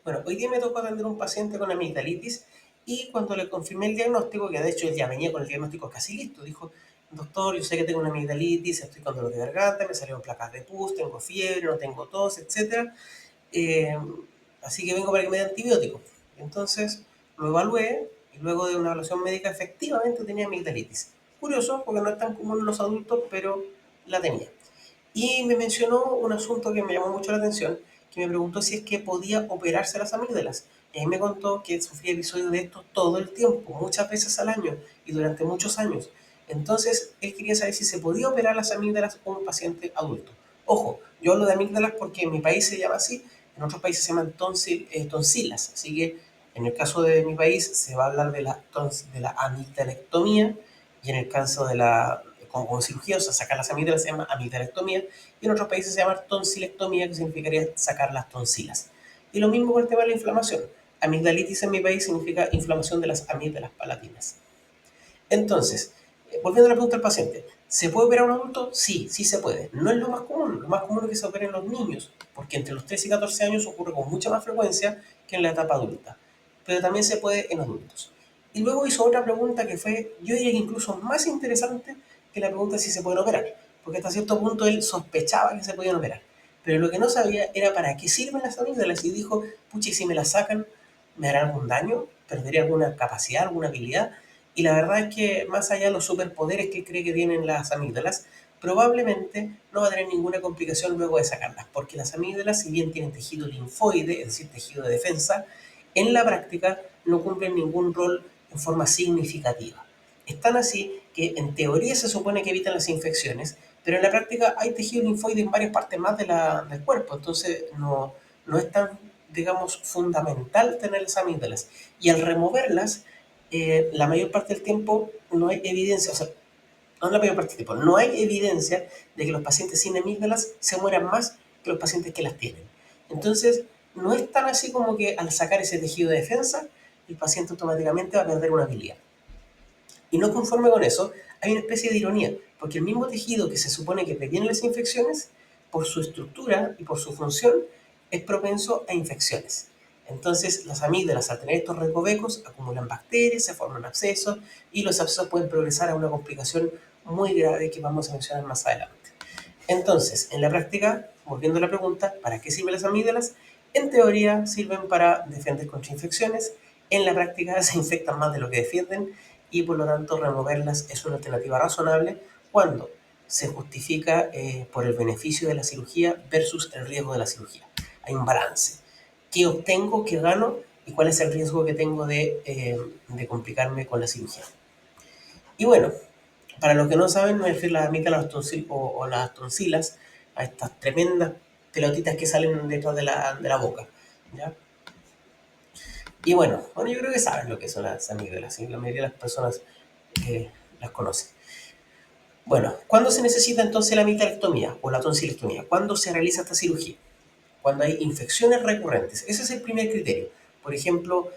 Bueno, hoy día me tocó atender a un paciente con amigdalitis y cuando le confirmé el diagnóstico, que de hecho él ya venía con el diagnóstico casi listo, dijo, doctor, yo sé que tengo una amigdalitis, estoy con dolor de garganta, me salieron placas de pus, tengo fiebre, no tengo tos, etcétera. Eh, Así que vengo para que me dé antibióticos. Entonces lo evalué y luego de una evaluación médica efectivamente tenía amigdalitis. Curioso, porque no es tan común en los adultos, pero la tenía. Y me mencionó un asunto que me llamó mucho la atención, que me preguntó si es que podía operarse las amígdalas. Y ahí me contó que sufría episodios de esto todo el tiempo, muchas veces al año y durante muchos años. Entonces, él quería saber si se podía operar las amígdalas a un paciente adulto. Ojo, yo hablo de amígdalas porque en mi país se llama así, en otros países se llaman tonsilas. Así que en el caso de mi país se va a hablar de la amigdalectomía y en el caso de la con cirugía, o sea, sacar las amígdalas se llama amigdalectomía, y en otros países se llama tonsilectomía, que significaría sacar las tonsilas. Y lo mismo con el tema de la inflamación. Amigdalitis en mi país significa inflamación de las amígdalas palatinas. Entonces, volviendo a la pregunta del paciente, ¿se puede operar a un adulto? Sí, sí se puede. No es lo más común es que se operen los niños, porque entre los 13 y 14 años ocurre con mucha más frecuencia que en la etapa adulta. Pero también se puede en adultos. Y luego hizo otra pregunta que fue, yo diría que incluso más interesante que la pregunta de si se pueden operar, porque hasta cierto punto él sospechaba que se podían operar. Pero lo que no sabía era para qué sirven las amígdalas y dijo, pucha, y si me las sacan, ¿me harán algún daño? ¿Perderé alguna capacidad, alguna habilidad? Y la verdad es que más allá de los superpoderes que cree que tienen las amígdalas, probablemente no va a tener ninguna complicación luego de sacarlas, porque las amígdalas, si bien tienen tejido linfoide, es decir, tejido de defensa, en la práctica no cumplen ningún rol en forma significativa. Es tan así que en teoría se supone que evitan las infecciones, pero en la práctica hay tejido linfoide en varias partes más del cuerpo, entonces no es tan, digamos, fundamental tener las amígdalas. Y al removerlas, la mayor parte del tiempo no hay evidencia, o sea, no la mayor parte del tiempo, no hay evidencia de que los pacientes sin amígdalas se mueran más que los pacientes que las tienen. Entonces, no es tan así como que al sacar ese tejido de defensa, el paciente automáticamente va a perder una habilidad. Y no conforme con eso, hay una especie de ironía, porque el mismo tejido que se supone que previene las infecciones, por su estructura y por su función, es propenso a infecciones. Entonces, las amígdalas, al tener estos recovecos, acumulan bacterias, se forman abscesos, y los abscesos pueden progresar a una complicación muy grave que vamos a mencionar más adelante. Entonces, en la práctica, volviendo a la pregunta, ¿para qué sirven las amígdalas? En teoría sirven para defender contra infecciones, en la práctica se infectan más de lo que defienden y por lo tanto removerlas es una alternativa razonable cuando se justifica por el beneficio de la cirugía versus el riesgo de la cirugía. Hay un balance. ¿Qué obtengo, qué gano y cuál es el riesgo que tengo de complicarme con la cirugía? Y bueno, para los que no saben, me refiero a las amígdalas o las tonsilas, a estas tremendas pelotitas que salen detrás de la boca. ¿Ya? Y bueno, yo creo que saben lo que son las amígdalas, ¿sí? La mayoría de las personas las conocen. Bueno, ¿cuándo se necesita entonces la amigdalectomía o la tonsilectomía? ¿Cuándo se realiza esta cirugía? Cuando hay infecciones recurrentes. Ese es el primer criterio. Por ejemplo,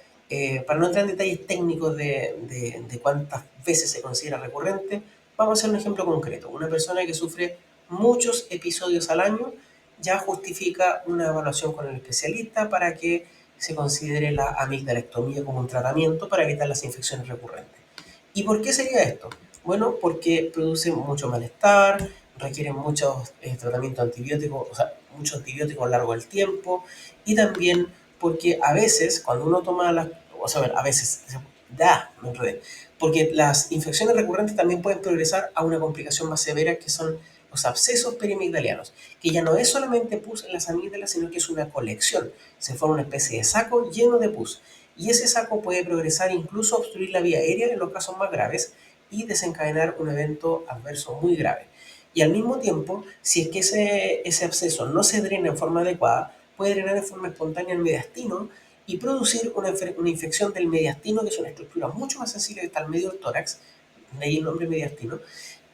para no entrar en detalles técnicos de cuántas veces se considera recurrente, vamos a hacer un ejemplo concreto. Una persona que sufre muchos episodios al año ya justifica una evaluación con el especialista para que se considere la amigdalectomía como un tratamiento para evitar las infecciones recurrentes. ¿Y por qué sería esto? Bueno, porque produce mucho malestar, requiere muchos tratamientos antibióticos, o sea, mucho antibiótico a lo largo del tiempo, y también porque a veces, cuando uno toma las, o sea, a veces, me enredé, porque las infecciones recurrentes también pueden progresar a una complicación más severa que son los abscesos periamigdalianos, que ya no es solamente pus en las amígdalas, sino que es una colección, se forma una especie de saco lleno de pus, y ese saco puede progresar incluso a obstruir la vía aérea en los casos más graves y desencadenar un evento adverso muy grave. Y al mismo tiempo, si es que ese absceso no se drena en forma adecuada, puede drenar de forma espontánea el mediastino y producir una infección del mediastino, que es una estructura mucho más sensible que está al medio del tórax, de ahí el nombre mediastino,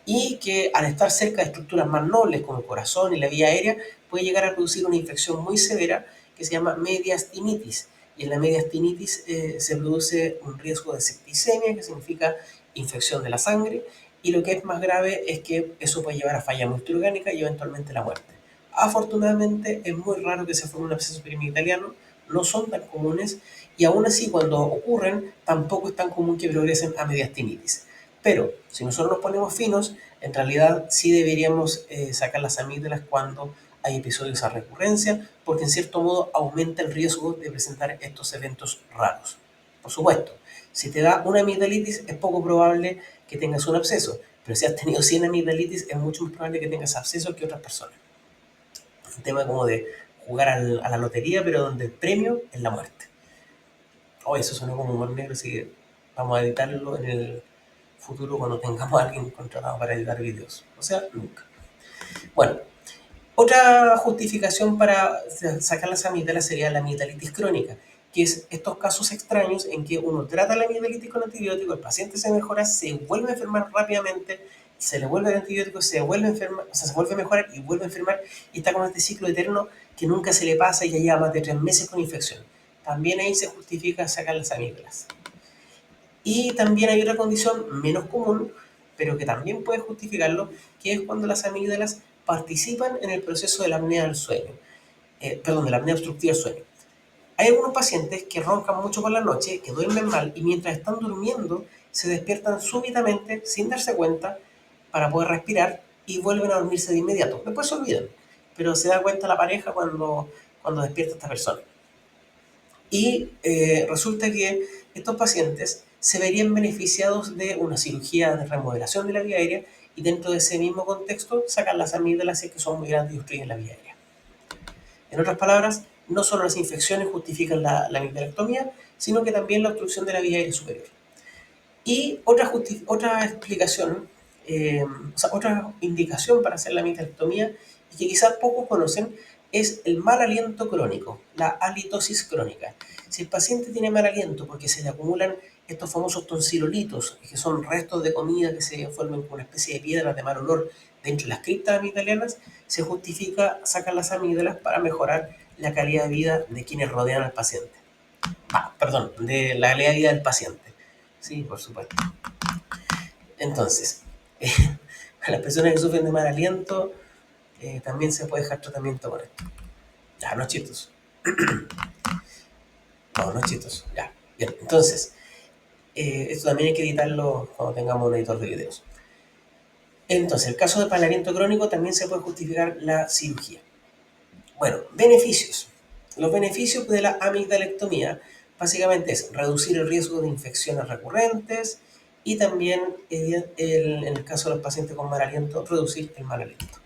y que al estar cerca de estructuras más nobles como el corazón y la vía aérea, puede llegar a producir una infección muy severa que se llama mediastinitis. Y en la mediastinitis se produce un riesgo de septicemia, que significa infección de la sangre, y lo que es más grave es que eso puede llevar a falla multiorgánica y eventualmente la muerte. Afortunadamente es muy raro que se forme un absceso perimitaliano, no son tan comunes y aún así cuando ocurren tampoco es tan común que progresen a mediastinitis. Pero si nosotros nos ponemos finos, en realidad sí deberíamos sacar las amígdalas cuando hay episodios a recurrencia, porque en cierto modo aumenta el riesgo de presentar estos eventos raros. Por supuesto, si te da una amigdalitis es poco probable que tengas un absceso, pero si has tenido 100 amigdalitis es mucho más probable que tengas abscesos que otras personas. Un tema como de jugar a la lotería, pero donde el premio es la muerte. Oh, eso suena como humor negro, así que vamos a editarlo en el futuro cuando tengamos a alguien contratado para editar videos. O sea, nunca. Bueno, otra justificación para sacar las amígdalas sería la amigdalitis crónica, que es estos casos extraños en que uno trata la amigdalitis con antibiótico, el paciente se mejora, se vuelve a enfermar rápidamente, se le vuelve el antibiótico, se vuelve a enfermar, o sea, se vuelve a mejorar y vuelve a enfermar y está con este ciclo eterno que nunca se le pasa y ya lleva más de 3 meses con infección. También ahí se justifica sacar las amígdalas. Y también hay otra condición menos común, pero que también puede justificarlo, que es cuando las amígdalas participan en el proceso de la apnea del sueño, de la apnea obstructiva del sueño. Hay algunos pacientes que roncan mucho por la noche, que duermen mal y mientras están durmiendo se despiertan súbitamente sin darse cuenta para poder respirar y vuelven a dormirse de inmediato. Después se olvidan, pero se da cuenta la pareja cuando despierta esta persona. Y resulta que estos pacientes se verían beneficiados de una cirugía de remodelación de la vía aérea y dentro de ese mismo contexto sacar las amígdalas si es que son muy grandes y obstruyen la vía aérea. En otras palabras, no solo las infecciones justifican la amigdalectomía, sino que también la obstrucción de la vía aérea superior. Y otra explicación, otra indicación para hacer la amigdalectomía y que quizás pocos conocen es el mal aliento crónico, la halitosis crónica. Si el paciente tiene mal aliento porque se le acumulan estos famosos tonsilolitos, que son restos de comida que se forman con una especie de piedras de mal olor dentro de las criptas amigdalianas, se justifica sacar las amígdalas para mejorar la calidad de vida de quienes rodean al paciente. Perdón, de la calidad de vida del paciente. Sí, por supuesto. Entonces, a las personas que sufren de mal aliento, también se puede dejar tratamiento con esto. Ya, no es chistoso. No es chistoso. Ya, bien. Entonces, esto también hay que editarlo cuando tengamos un editor de videos. Entonces, el caso de palariento crónico también se puede justificar la cirugía. Bueno, beneficios. Los beneficios de la amigdalectomía básicamente es reducir el riesgo de infecciones recurrentes y también, en el caso de los pacientes con mal aliento, reducir el mal aliento.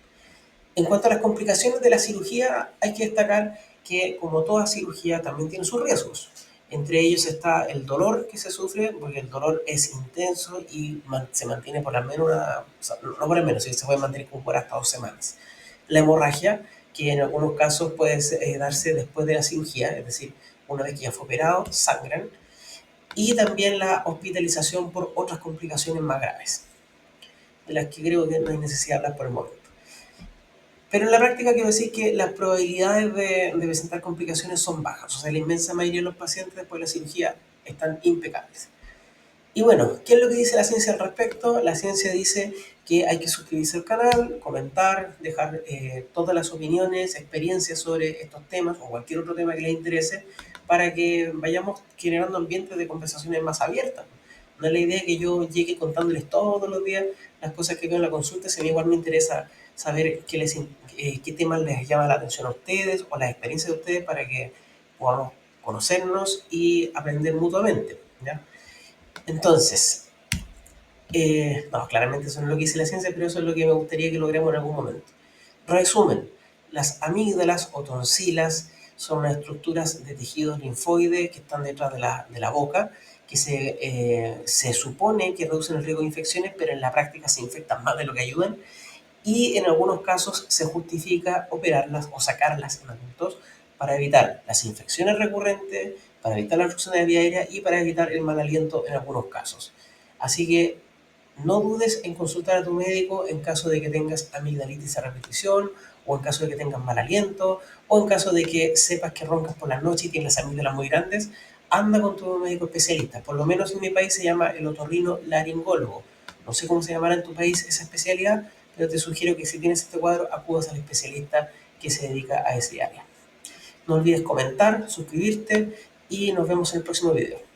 En cuanto a las complicaciones de la cirugía, hay que destacar que, como toda cirugía, también tiene sus riesgos. Entre ellos está el dolor que se sufre, porque el dolor es intenso y se mantiene por al menos no por al menos, se puede mantener como por hasta 2 semanas. La hemorragia, que en algunos casos puede darse después de la cirugía, es decir, una vez que ya fue operado, sangran. Y también la hospitalización por otras complicaciones más graves, de las que creo que no hay necesidad de hablar por el momento. Pero en la práctica quiero decir que las probabilidades de presentar complicaciones son bajas. O sea, la inmensa mayoría de los pacientes después de la cirugía están impecables. Y bueno, ¿qué es lo que dice la ciencia al respecto? La ciencia dice que hay que suscribirse al canal, comentar, dejar todas las opiniones, experiencias sobre estos temas o cualquier otro tema que les interese para que vayamos generando ambientes de conversaciones más abiertas. No es la idea que yo llegue contándoles todos los días las cosas que veo en la consulta, si a mí igual me interesa saber qué temas les llama la atención a ustedes o las experiencias de ustedes para que podamos conocernos y aprender mutuamente, ¿ya? Entonces, no, claramente eso no es lo que dice la ciencia, pero eso es lo que me gustaría que logremos en algún momento. Resumen, las amígdalas o tonsilas son unas estructuras de tejidos linfoides que están detrás de la boca, que se supone que reducen el riesgo de infecciones, pero en la práctica se infectan más de lo que ayudan. Y en algunos casos se justifica operarlas o sacarlas en adultos para evitar las infecciones recurrentes, para evitar la obstrucción de la vía aérea y para evitar el mal aliento en algunos casos. Así que no dudes en consultar a tu médico en caso de que tengas amigdalitis a repetición, o en caso de que tengas mal aliento, o en caso de que sepas que roncas por la noche y tienes las amígdalas muy grandes. Anda con tu médico especialista. Por lo menos en mi país se llama el otorrino laringólogo. No sé cómo se llamará en tu país esa especialidad, pero te sugiero que si tienes este cuadro acudas al especialista que se dedica a ese área. No olvides comentar, suscribirte y nos vemos en el próximo video.